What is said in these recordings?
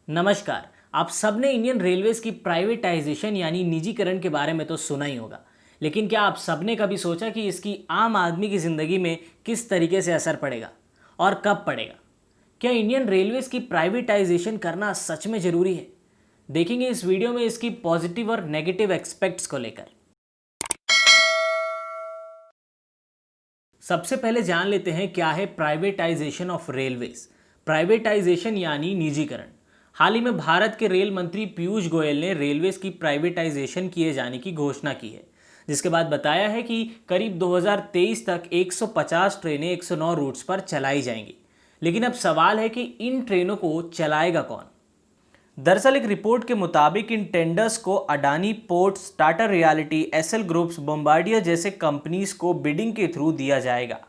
नमस्कार। आप सबने इंडियन रेलवेज की प्राइवेटाइजेशन यानी निजीकरण के बारे में तो सुना ही होगा, लेकिन क्या आप सबने कभी सोचा कि इसकी आम आदमी की ज़िंदगी में किस तरीके से असर पड़ेगा और कब पड़ेगा? क्या इंडियन रेलवेज की प्राइवेटाइजेशन करना सच में ज़रूरी है? देखेंगे इस वीडियो में इसकी पॉजिटिव और नेगेटिव एस्पेक्ट्स को लेकर। सबसे पहले जान लेते हैं क्या है प्राइवेटाइजेशन ऑफ रेलवेज। प्राइवेटाइजेशन यानी निजीकरण। हाल ही में भारत के रेल मंत्री पीयूष गोयल ने रेलवेज की प्राइवेटाइजेशन किए जाने की घोषणा की है, जिसके बाद बताया है कि करीब 2023 तक 150 ट्रेनें 109 रूट्स पर चलाई जाएंगी। लेकिन अब सवाल है कि इन ट्रेनों को चलाएगा कौन? दरअसल एक रिपोर्ट के मुताबिक इन टेंडर्स को Adani Ports, Tata Realty, SL groups, Bombardier जैसे कंपनीज को बिडिंग के थ्रू दिया जाएगा।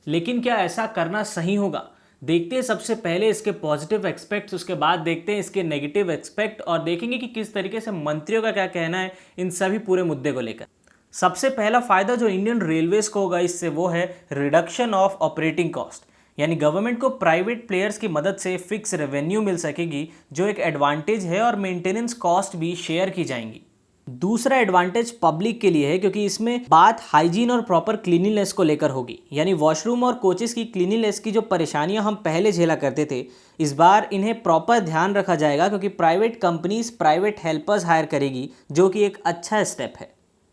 लेकिन क्या ऐसा करना सही होगा? देखते हैं सबसे पहले इसके पॉजिटिव एस्पेक्ट्स, उसके बाद देखते हैं इसके नेगेटिव एस्पेक्ट और देखेंगे कि किस तरीके से मंत्रियों का क्या कहना है इन सभी पूरे मुद्दे को लेकर। सबसे पहला फायदा जो इंडियन रेलवेज को होगा इससे वो है रिडक्शन ऑफ ऑपरेटिंग कॉस्ट, यानी गवर्नमेंट को प्राइवेट प्लेयर्स की मदद से फिक्स रेवेन्यू मिल सकेगी, जो एक एडवांटेज है, और मेंटेनेंस कॉस्ट भी शेयर की जाएंगी। दूसरा एडवांटेज पब्लिक के लिए है, क्योंकि इसमें बात हाइजीन और प्रॉपर क्लीनिनेस को लेकर होगी, यानी वॉशरूम और कोचेस की क्लीनिनेस की जो परेशानियां हम पहले झेला करते थे, इस बार इन्हें प्रॉपर ध्यान रखा जाएगा, क्योंकि private companies private helpers hire करेगी, जो कि एक अच्छा स्टेप है।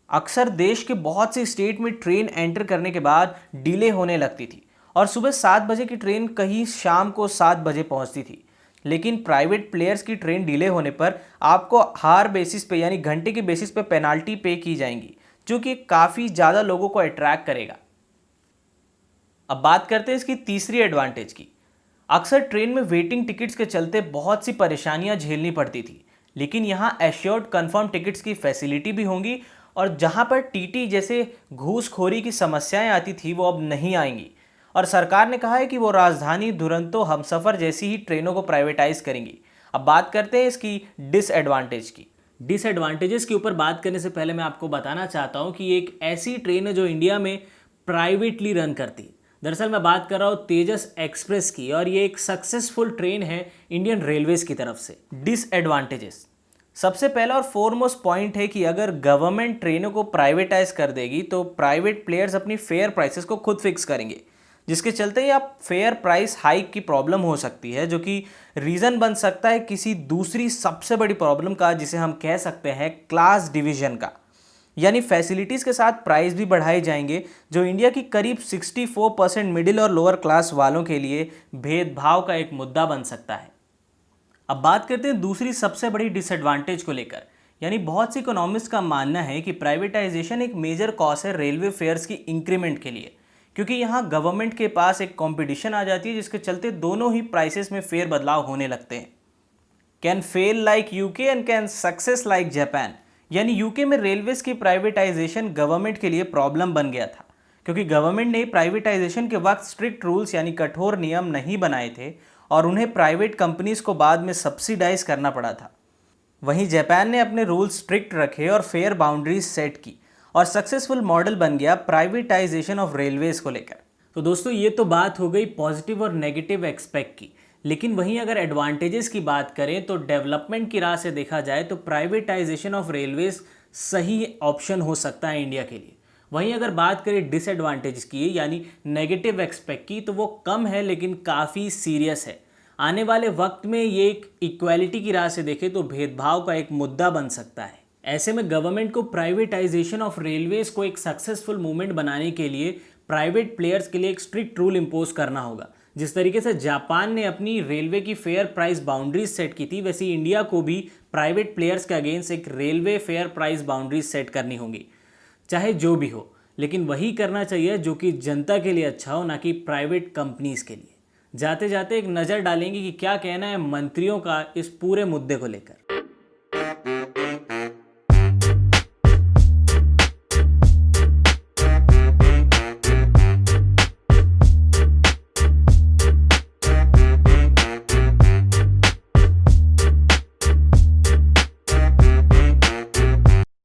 अक्सर देश के बहुत से स्टेट में ट्रेन एंटर करने के बाद डिले होने लगती थी और सुबह 7 बजे की ट्रेन कहीं शाम को 7 बजे पहुंचती थी। लेकिन प्राइवेट प्लेयर्स की ट्रेन डिले होने पर आपको हार बेसिस पे यानी घंटे के बेसिस पे पेनाल्टी पे की जाएंगी, जो कि काफ़ी ज़्यादा लोगों को अट्रैक्ट करेगा। अब बात करते हैं इसकी तीसरी एडवांटेज की। अक्सर ट्रेन में वेटिंग टिकट्स के चलते बहुत सी परेशानियां झेलनी पड़ती थी, लेकिन यहाँ एश्योर्ड कंफर्म टिकट्स की फैसिलिटी भी होंगी, और जहाँ पर टीटी जैसे घूसखोरी की समस्याएं आती थी वो अब नहीं आएंगी। और सरकार ने कहा है कि वो राजधानी, दुरंतो, हमसफ़र जैसी ही ट्रेनों को प्राइवेटाइज करेंगी। अब बात करते हैं इसकी डिसएडवांटेज की। डिसएडवांटेजेस के ऊपर बात करने से पहले मैं आपको बताना चाहता हूँ कि एक ऐसी ट्रेन है जो इंडिया में प्राइवेटली रन करती है। दरअसल मैं बात कर रहा हूँ तेजस एक्सप्रेस की, और ये एक सक्सेसफुल ट्रेन है इंडियन रेलवेज की तरफ से। डिसएडवांटेजेस, सबसे पहला और फोरमोस्ट पॉइंट है कि अगर गवर्नमेंट ट्रेनों को प्राइवेटाइज कर देगी तो प्राइवेट प्लेयर्स अपनी फेयर प्राइसेस को खुद फिक्स करेंगे, जिसके चलते ही आप फेयर प्राइस हाइक की प्रॉब्लम हो सकती है, जो कि रीज़न बन सकता है किसी दूसरी सबसे बड़ी प्रॉब्लम का, जिसे हम कह सकते हैं क्लास डिवीजन का। यानी फैसिलिटीज़ के साथ प्राइस भी बढ़ाए जाएंगे, जो इंडिया की करीब 64% मिडिल और लोअर क्लास वालों के लिए भेदभाव का एक मुद्दा बन सकता है। अब बात करते हैं दूसरी सबसे बड़ी डिसएडवांटेज को लेकर। यानी बहुत सी इकोनॉमिस्ट का मानना है कि प्राइवेटाइजेशन एक मेजर कॉज है रेलवे फेयर्स की इंक्रीमेंट के लिए, क्योंकि यहाँ गवर्नमेंट के पास एक कंपटीशन आ जाती है, जिसके चलते दोनों ही प्राइसेस में फेर बदलाव होने लगते हैं। Can fail like UK and can success like Japan, यानी यूके में रेलवेज की प्राइवेटाइजेशन गवर्नमेंट के लिए प्रॉब्लम बन गया था, क्योंकि गवर्नमेंट ने प्राइवेटाइजेशन के वक्त स्ट्रिक्ट रूल्स यानी कठोर नियम नहीं बनाए थे, और उन्हें प्राइवेट कंपनीज को बाद में सब्सिडाइज करना पड़ा था। वहीं जापान ने अपने रूल्स स्ट्रिक्ट रखे और फेयर बाउंड्रीज सेट की, और सक्सेसफुल मॉडल बन गया प्राइवेटाइजेशन ऑफ रेलवेज को लेकर। तो दोस्तों, ये तो बात हो गई पॉजिटिव और नेगेटिव एक्सपेक्ट की, लेकिन वहीं अगर एडवांटेजेस की बात करें तो डेवलपमेंट की राह से देखा जाए तो प्राइवेटाइजेशन ऑफ रेलवेज सही ऑप्शन हो सकता है इंडिया के लिए। वहीं अगर बात करें डिसएडवांटेज की यानी नेगेटिव एक्सपेक्ट की, तो वो कम है लेकिन काफ़ी सीरियस है। आने वाले वक्त में ये एक इक्वालिटी की राह से देखें तो भेदभाव का एक मुद्दा बन सकता है। ऐसे में गवर्नमेंट को प्राइवेटाइजेशन ऑफ रेलवेज को एक सक्सेसफुल मूवमेंट बनाने के लिए प्राइवेट प्लेयर्स के लिए एक स्ट्रिक्ट रूल इम्पोज करना होगा। जिस तरीके से जापान ने अपनी रेलवे की फेयर प्राइस बाउंड्रीज सेट की थी, वैसे इंडिया को भी प्राइवेट प्लेयर्स के अगेंस्ट एक railway fair price boundaries set करनी होगी, चाहे जो भी हो, लेकिन वही करना चाहिए जो कि जनता के लिए अच्छा हो, ना कि प्राइवेट कंपनीज के लिए। जाते जाते एक नज़र डालेंगे कि क्या कहना है मंत्रियों का इस पूरे मुद्दे को लेकर।